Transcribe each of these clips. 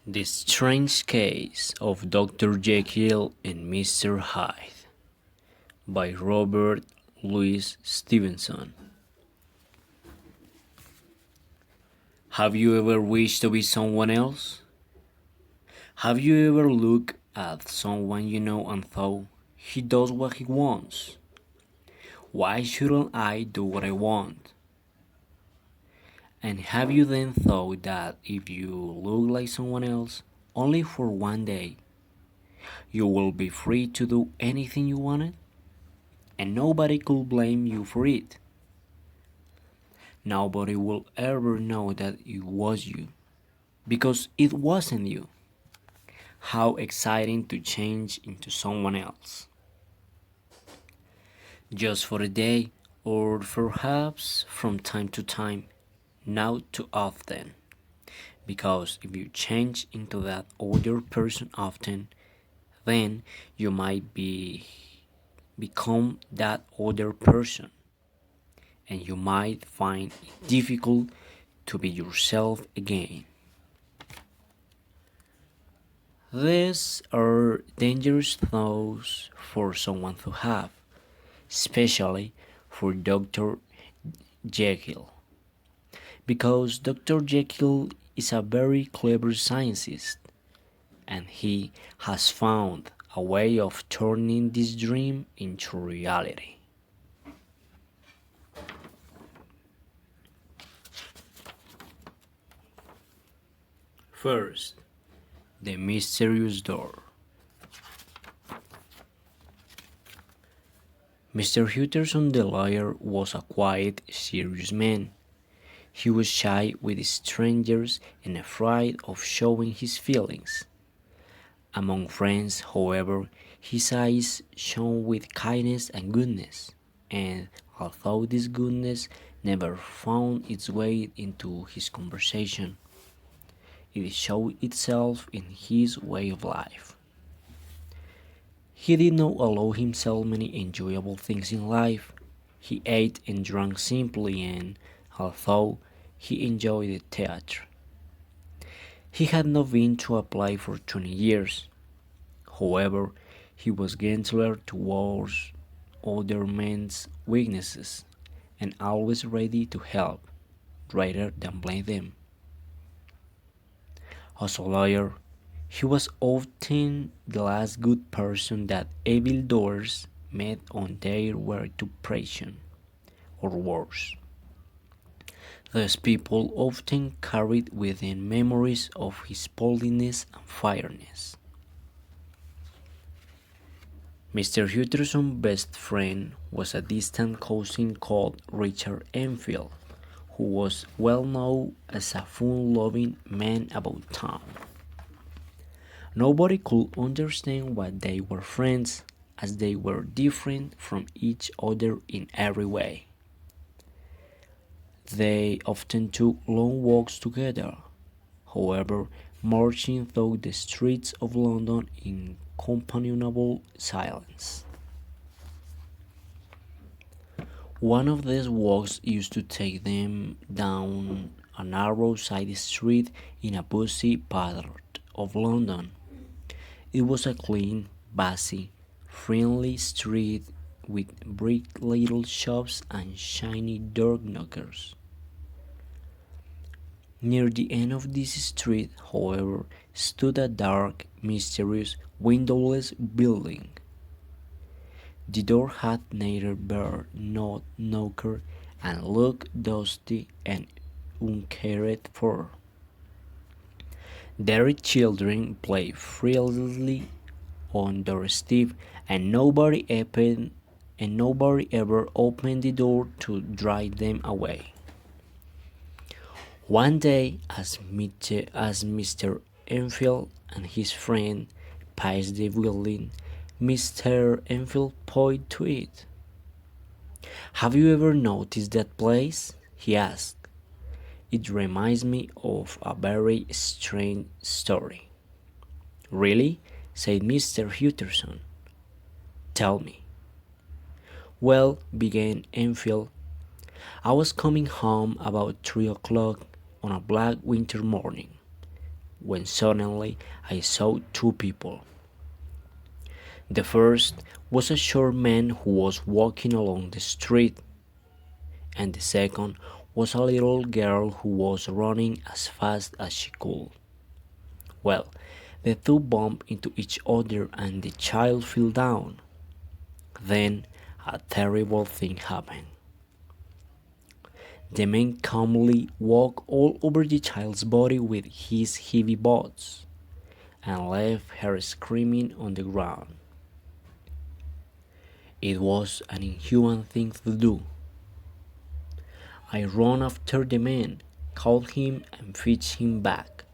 The Strange Case of Dr. Jekyll and Mr. Hyde by Robert Louis Stevenson. Have you ever wished to be someone else? Have you ever looked at someone you know and thought, he does what he wants? Why shouldn't I do what I want? And have you then thought that if you look like someone else, only for one day, you will be free to do anything you wanted? And nobody could blame you for it. Nobody will ever know that it was you, because it wasn't you. How exciting to change into someone else. Just for a day, or perhaps from time to time, not too often. Because if you change into that other person often, then you might become that other person, and you might find it difficult to be yourself again. These are dangerous thoughts for someone to have, especially for Dr. Jekyll, because Dr. Jekyll is a very clever scientist, and he has found a way of turning this dream into reality. First, the mysterious door. Mr. Hutterson the lawyer was a quiet, serious man. He was shy with strangers and afraid of showing his feelings. Among friends, however, his eyes shone with kindness and goodness, and although this goodness never found its way into his conversation, it showed itself in his way of life. He did not allow himself many enjoyable things in life. He ate and drank simply, and although he enjoyed the theatre, he had not been to a play for 20 years. However, he was gentler towards other men's weaknesses and always ready to help rather than blame them. As a lawyer, he was often the last good person that evildoers met on their way to prison, or worse. These people often carried within memories of his boldness and fairness. Mr. Hutterson's best friend was a distant cousin called Richard Enfield, who was well known as a fun-loving man about town. Nobody could understand why they were friends, as they were different from each other in every way. They often took long walks together, however, marching through the streets of London in companionable silence. One of these walks used to take them down a narrow side street in a busy part of London. It was a clean, busy, friendly street with bright little shops and shiny door knockers. Near the end of this street, however, stood a dark, mysterious, windowless building. The door had neither bar nor knocker and looked dusty and uncared for. There children played freely on their step, and nobody ever opened the door to drive them away. One day, as Mr. Enfield and his friend passed the building, Mr. Enfield pointed to it. "Have you ever noticed that place?" he asked. "It reminds me of a very strange story." "Really?" said Mr. Hutterson. "Tell me." "Well," began Enfield, "I was coming home about 3 o'clock on a black winter morning, when suddenly I saw two people. The first was a short man who was walking along the street, and the second was a little girl who was running as fast as she could. Well, the two bumped into each other and the child fell down. Then a terrible thing happened. The man calmly walked all over the child's body with his heavy boots and left her screaming on the ground. It was an inhuman thing to do. I ran after the man, caught him, and fetched him back.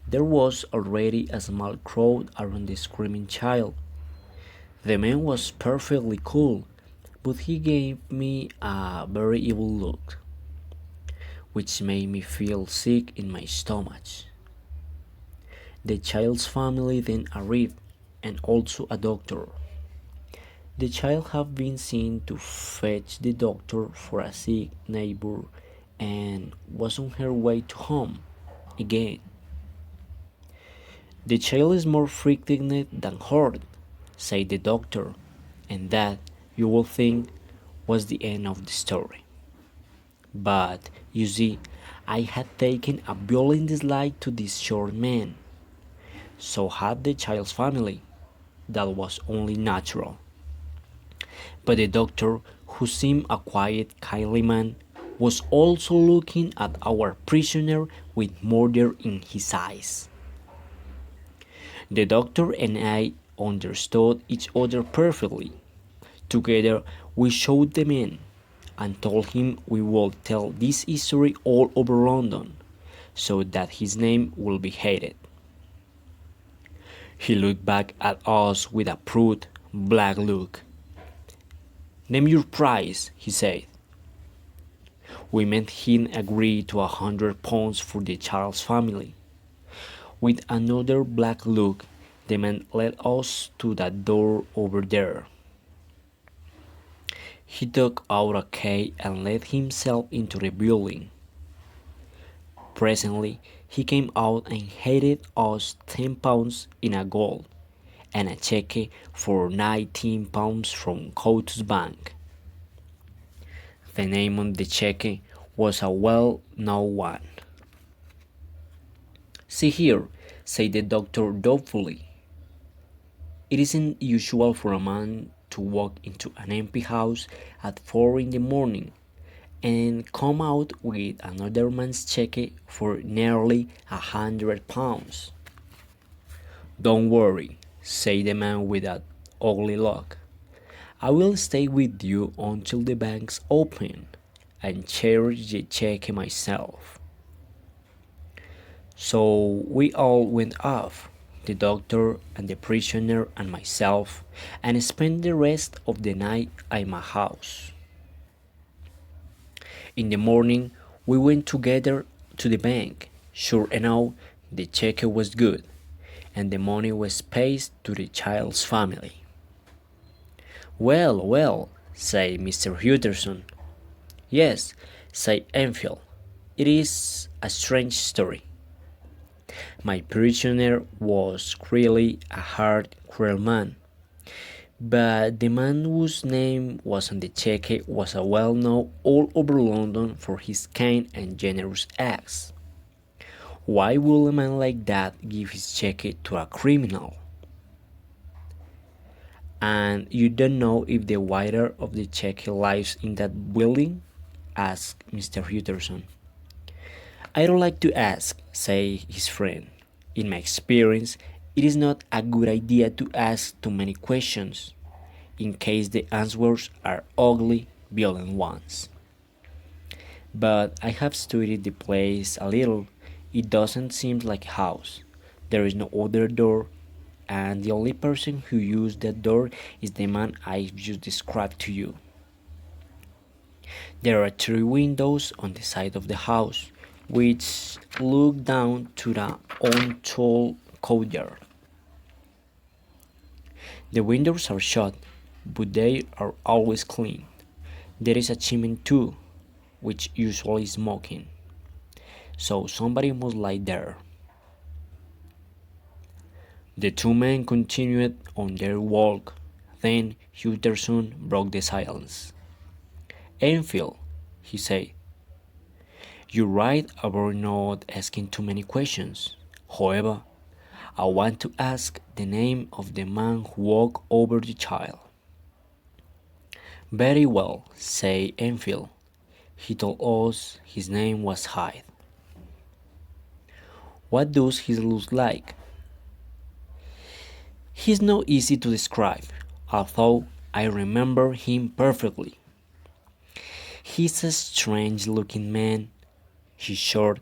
There was already a small crowd around the screaming child. The man was perfectly cool, but he gave me a very evil look, which made me feel sick in my stomach. The child's family then arrived, and also a doctor. The child had been seen to fetch the doctor for a sick neighbor and was on her way to home again. The child is more frightened than hurt, said the doctor, and that, you will think, was the end of the story. But, you see, I had taken a violent dislike to this short man. So had the child's family. That was only natural. But the doctor, who seemed a quiet, kindly man, was also looking at our prisoner with murder in his eyes. The doctor and I understood each other perfectly. Together, we showed the man and told him we would tell this history all over London, so that his name would be hated. He looked back at us with a proud, black look. "Name your price," he said. We made him agree to £100 for the child's family. With another black look, the man led us to that door over there. He took out a key and let himself into the building. Presently, he came out and handed us £10 in a gold and a cheque for £19 from Coutts Bank. The name on the cheque was a well-known one. "See here," said the doctor doubtfully. "It isn't usual for a man to walk into an empty house at 4 in the morning and come out with another man's cheque for nearly £100. "Don't worry," said the man with that ugly look. "I will stay with you until the banks open and charge the cheque myself." So we all went off, the doctor and the prisoner and myself, and spent the rest of the night at my house. In the morning, we went together to the bank. Sure enough, the cheque was good, and the money was paid to the child's family. "Well, well," said Mr. Hutterson. "Yes," said Enfield, "it is a strange story. My prisoner was really a hard, cruel man, but the man whose name was on the cheque was a well-known all over London for his kind and generous acts. Why would a man like that give his cheque to a criminal?" "And you don't know if the writer of the cheque lives in that building?" asked Mr. Hutterson. "I don't like to ask," said his friend. "In my experience, it is not a good idea to ask too many questions, in case the answers are ugly, violent ones. But I have studied the place a little. It doesn't seem like a house. There is no other door, and the only person who used that door is the man I've just described to you. There are 3 windows on the side of the house, which look down to the untold courtyard. The windows are shut, but they are always clean. There is a chimney too, which usually is smoking, so somebody must lie there. The two men continued on their walk. Then Hutcherson broke the silence. Enfield, he said, you're right about not asking too many questions. However, I want to ask the name of the man who walked over the child. Very well, said Enfield. He told us his name was Hyde. What does he look like? He's not easy to describe, although I remember him perfectly. He's a strange looking man. He's short,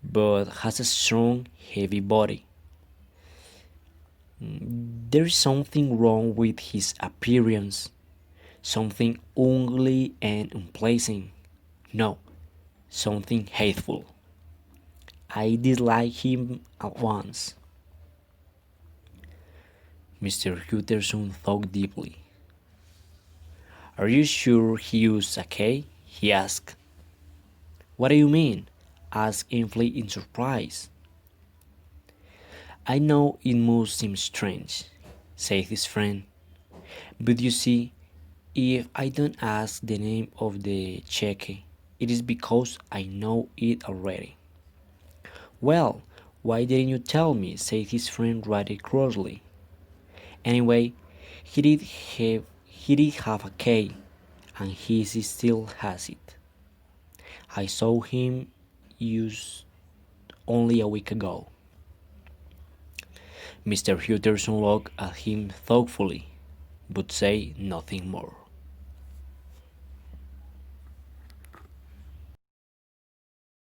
but has a strong, heavy body. There is something wrong with his appearance, something ugly and unpleasant. No, something hateful. I dislike him at once. Mr. Hutcherson thought deeply. Are you sure he used a K? He asked. What do you mean? Asked Enfield in surprise. I know it must seem strange, said his friend, but you see, if I don't ask the name of the cheque, it is because I know it already. Well, why didn't you tell me? Said his friend rather crossly. Anyway, he did have a K, and he still has it. I saw him use only a week ago. Mr. Hutcherson looked at him thoughtfully, but said nothing more.